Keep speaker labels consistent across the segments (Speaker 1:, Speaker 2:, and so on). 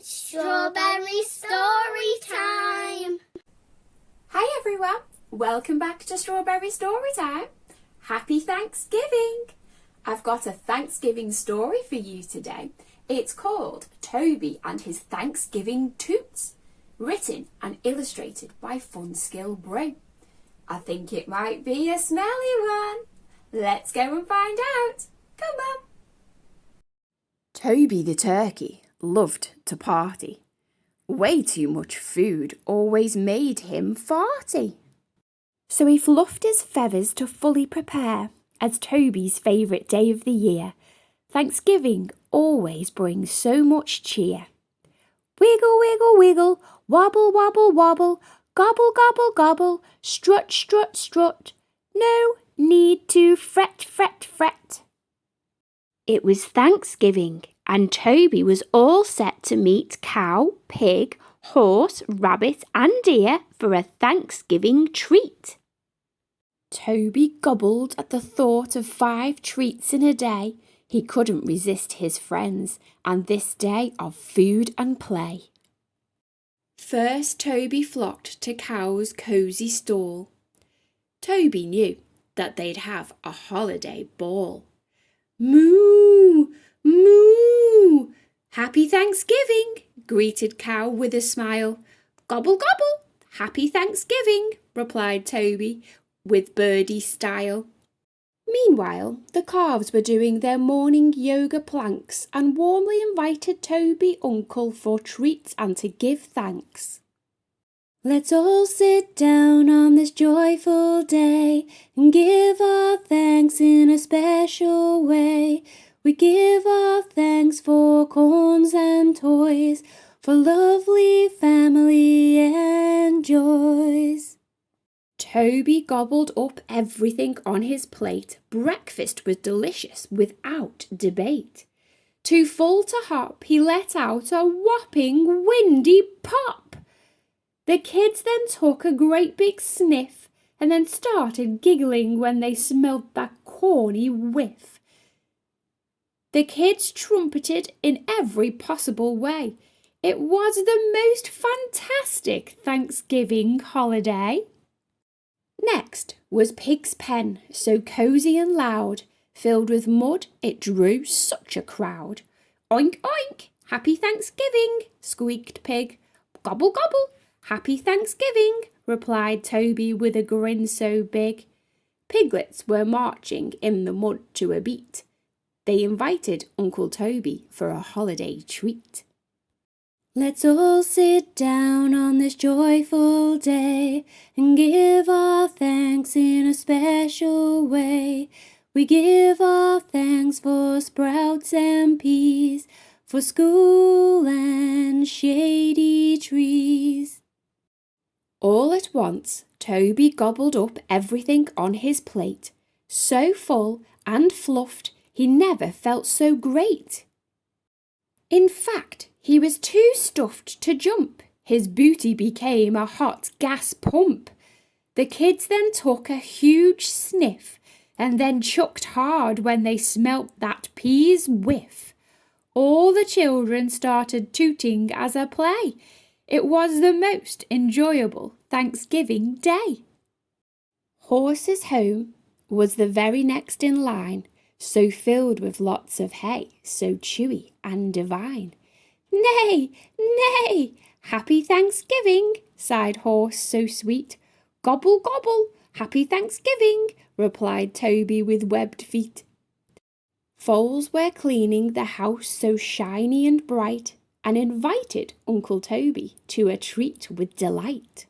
Speaker 1: Strawberry Storytime!
Speaker 2: Hi everyone, welcome back to Strawberry Storytime. Happy Thanksgiving! I've got a Thanksgiving story for you today. It's called Toby and His Thanksgiving Toots, written and illustrated by Funskill Brew. I think it might be a smelly one. Let's go and find out. Come on. Toby the turkey loved to party. Way too much food always made him farty. So he fluffed his feathers to fully prepare as Toby's favourite day of the year. Thanksgiving always brings so much cheer. Wiggle, wiggle, wiggle, wobble, wobble, wobble, gobble, gobble, gobble, strut, strut, strut. No need to fret, fret, fret. It was Thanksgiving, and Toby was all set to meet cow, pig, horse, rabbit and deer for a Thanksgiving treat. Toby gobbled at the thought of 5 treats in a day. He couldn't resist his friends and this day of food and play. First Toby flocked to Cow's cosy stall. Toby knew that they'd have a holiday ball. Moo! Moo! Happy Thanksgiving! Greeted Cow with a smile. Gobble, gobble! Happy Thanksgiving! Replied Toby with birdie style. Meanwhile, the calves were doing their morning yoga planks and warmly invited Toby uncle for treats and to give thanks. Let's all sit down on this joyful day and give our thanks in a special way. We give our thanks for corns and toys, for lovely family and joys. Toby gobbled up everything on his plate. Breakfast was delicious without debate. Too full to hop, he let out a whopping windy pop. The kids then took a great big sniff and then started giggling when they smelled that corny whiff. The kids trumpeted in every possible way. It was the most fantastic Thanksgiving holiday. Next was Pig's pen, so cosy and loud. Filled with mud, it drew such a crowd. Oink, oink, happy Thanksgiving, squeaked Pig. Gobble, gobble, happy Thanksgiving, replied Toby with a grin so big. Piglets were marching in the mud to a beat. They invited Uncle Toby for a holiday treat. Let's all sit down on this joyful day and give our thanks in a special way. We give our thanks for sprouts and peas, for school and shady trees. All at once, Toby gobbled up everything on his plate, so full and fluffed he never felt so great. In fact, he was too stuffed to jump. His booty became a hot gas pump. The kids then took a huge sniff and then chucked hard when they smelt that peas whiff. All the children started tooting as a play. It was the most enjoyable Thanksgiving day. Horse's home was the very next in line, so filled with lots of hay, so chewy and divine. Nay, nay, happy Thanksgiving, sighed Horse so sweet. Gobble, gobble, happy Thanksgiving, replied Toby with webbed feet. Foals were cleaning the house so shiny and bright, and invited Uncle Toby to a treat with delight.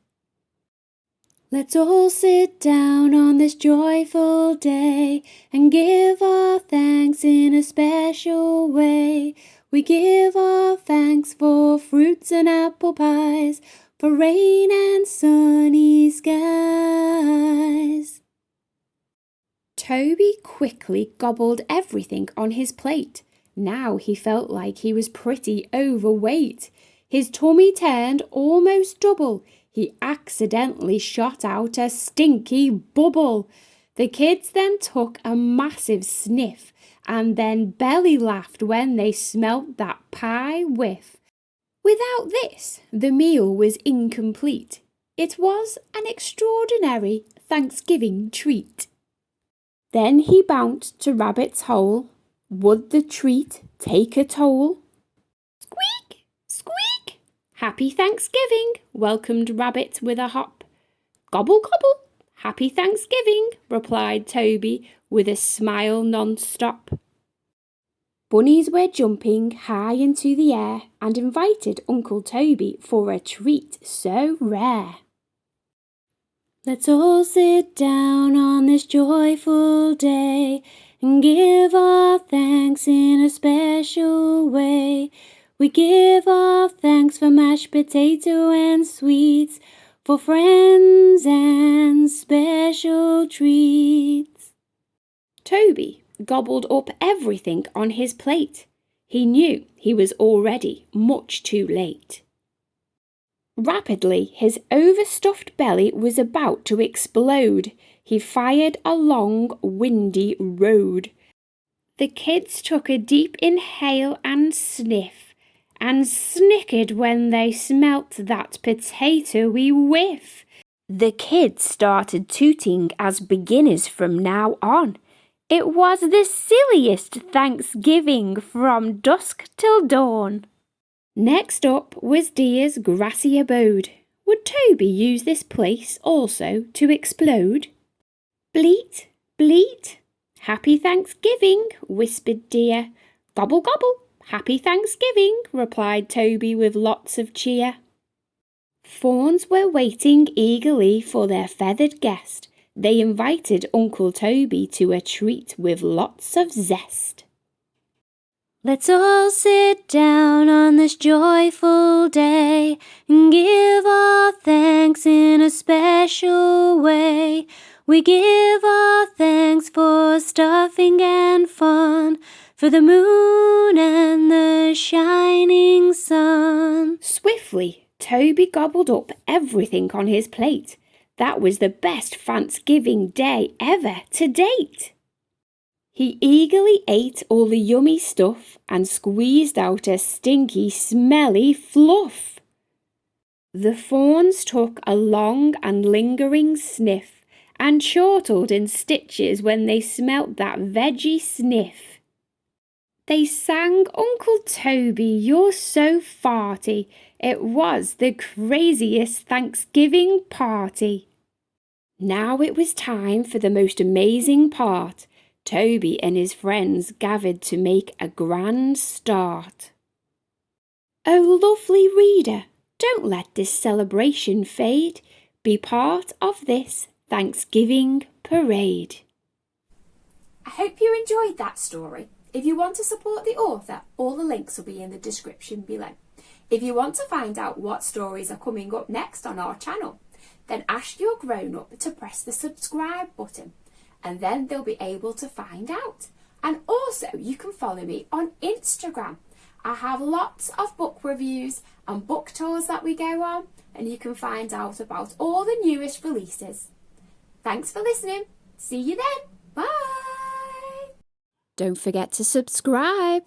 Speaker 2: Let's all sit down on this joyful day and give our thanks in a special way. We give our thanks for fruits and apple pies, for rain and sunny skies. Toby quickly gobbled everything on his plate. Now he felt like he was pretty overweight. His tummy turned almost double. He accidentally shot out a stinky bubble. The kids then took a massive sniff and then belly laughed when they smelt that pie whiff. Without this, the meal was incomplete. It was an extraordinary Thanksgiving treat. Then he bounced to Rabbit's hole. Would the treat take a toll? Squeak! Squeak! Happy Thanksgiving, welcomed Rabbit with a hop. Gobble, gobble! Happy Thanksgiving, replied Toby with a smile non-stop. Bunnies were jumping high into the air and invited Uncle Toby for a treat so rare. Let's all sit down on this joyful day and give our thanks in a special way. We give our thanks for mashed potato and sweets, for friends and special treats. Toby gobbled up everything on his plate. He knew he was already much too late. Rapidly, his overstuffed belly was about to explode. He fired a long, windy road. The kids took a deep inhale and sniff, and snickered when they smelt that potatoey whiff. The kids started tooting as beginners from now on. It was the silliest Thanksgiving from dusk till dawn. Next up was Deer's grassy abode. Would Toby use this place also to explode? Bleat, bleat. Happy Thanksgiving, whispered Deer. Gobble, gobble. Happy Thanksgiving, replied Toby with lots of cheer. Fawns were waiting eagerly for their feathered guest. They invited Uncle Toby to a treat with lots of zest. Let's all sit down on this joyful day and give our thanks in a special way. We give our thanks for stuffing and fun, for the moon and the shining sun. Swiftly, Toby gobbled up everything on his plate. That was the best Thanksgiving day ever to date. He eagerly ate all the yummy stuff and squeezed out a stinky, smelly fluff. The fawns took a long and lingering sniff and chortled in stitches when they smelt that veggie sniff. They sang, Uncle Toby, you're so farty. It was the craziest Thanksgiving party. Now it was time for the most amazing part. Toby and his friends gathered to make a grand start. Oh, lovely reader, don't let this celebration fade. Be part of this Thanksgiving parade.
Speaker 3: I hope you enjoyed that story. If you want to support the author, all the links will be in the description below. If you want to find out what stories are coming up next on our channel, then ask your grown-up to press the subscribe button, and then they'll be able to find out. And also, you can follow me on Instagram. I have lots of book reviews and book tours that we go on, and you can find out about all the newest releases. Thanks for listening. See you then. Bye.
Speaker 2: Don't forget to subscribe.